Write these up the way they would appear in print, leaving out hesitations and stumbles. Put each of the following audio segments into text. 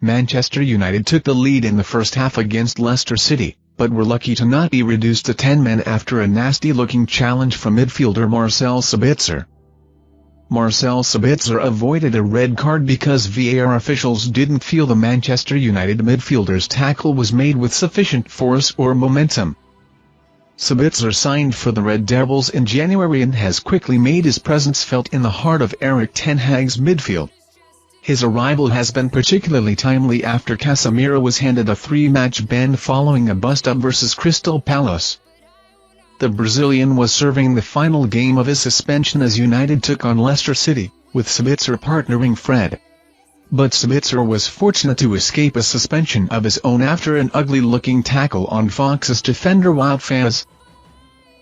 Manchester United took the lead in the first half against Leicester City, but were lucky to not be reduced to 10 men after a nasty-looking challenge from midfielder Marcel Sabitzer. Marcel Sabitzer avoided a red card because VAR officials didn't feel the Manchester United midfielder's tackle was made with sufficient force or momentum. Sabitzer signed for the Red Devils in January and has quickly made his presence felt in the heart of Erik ten Hag's midfield. His arrival has been particularly timely after Casemiro was handed a 3-match ban following a bust-up versus Crystal Palace. The Brazilian was serving the final game of his suspension as United took on Leicester City, with Sabitzer partnering Fred. But Sabitzer was fortunate to escape a suspension of his own after an ugly-looking tackle on Fox's defender Wout Faes.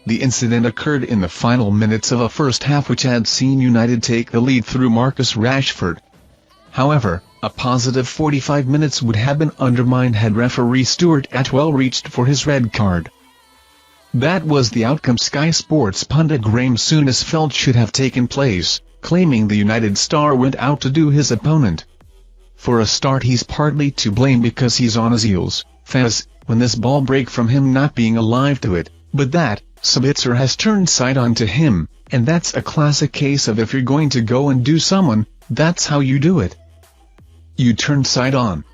The incident occurred in the final minutes of a first half which had seen United take the lead through Marcus Rashford. However, a positive 45 minutes would have been undermined had referee Stuart Atwell reached for his red card. That was the outcome Sky Sports pundit Graham Souness felt should have taken place, claiming the United star went out to do his opponent. For a start, he's partly to blame because he's on his heels, Faes, when this ball break from him not being alive to it, but that, Sabitzer has turned side on to him, and that's a classic case of if you're going to go and do someone, that's how you do it. You turn side on.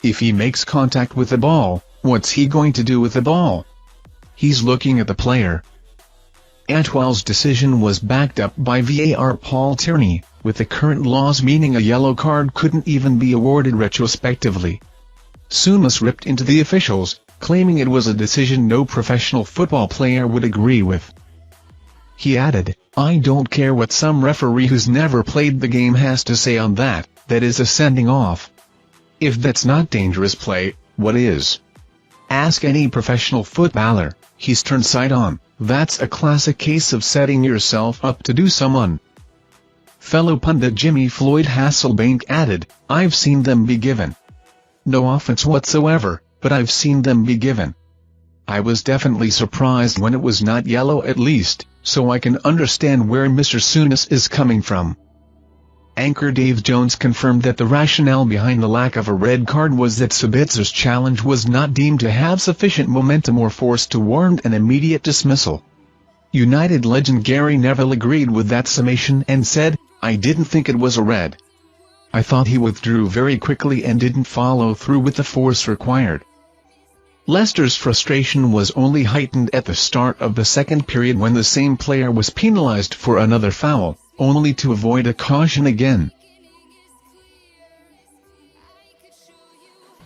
If he makes contact with the ball, what's he going to do with the ball? He's looking at the player. Atwell's decision was backed up by VAR Paul Tierney, with the current laws meaning a yellow card couldn't even be awarded retrospectively. Souness ripped into the officials, claiming it was a decision no professional football player would agree with. He added, "I don't care what some referee who's never played the game has to say on that, that is a sending off. If that's not dangerous play, what is? Ask any professional footballer, he's turned side on, that's a classic case of setting yourself up to do someone." Fellow pundit Jimmy Floyd Hasselbank added, "I've seen them be given. No offense whatsoever, but I've seen them be given. I was definitely surprised when it was not yellow at least, so I can understand where Mr. Souness is coming from." Anchor Dave Jones confirmed that the rationale behind the lack of a red card was that Sabitzer's challenge was not deemed to have sufficient momentum or force to warrant an immediate dismissal. United legend Gary Neville agreed with that summation and said, "I didn't think it was a red. I thought he withdrew very quickly and didn't follow through with the force required." Leicester's frustration was only heightened at the start of the second period when the same player was penalised for another foul, only to avoid a caution again.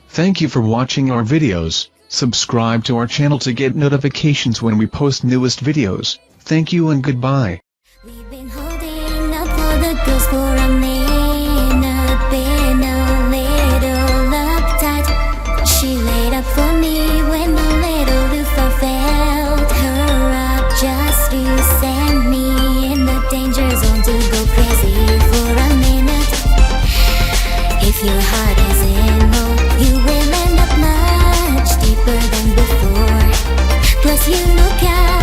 Thank you for watching our videos. Subscribe to our channel to get notifications when we post newest videos. Thank you and goodbye. We've been holding up for the girls for a minute, been a little uptight. She laid up for me when a little too far, felt her up just to send me in the danger zone to go crazy for a minute. If your heart is in low, you will end up much deeper than before. Plus you look out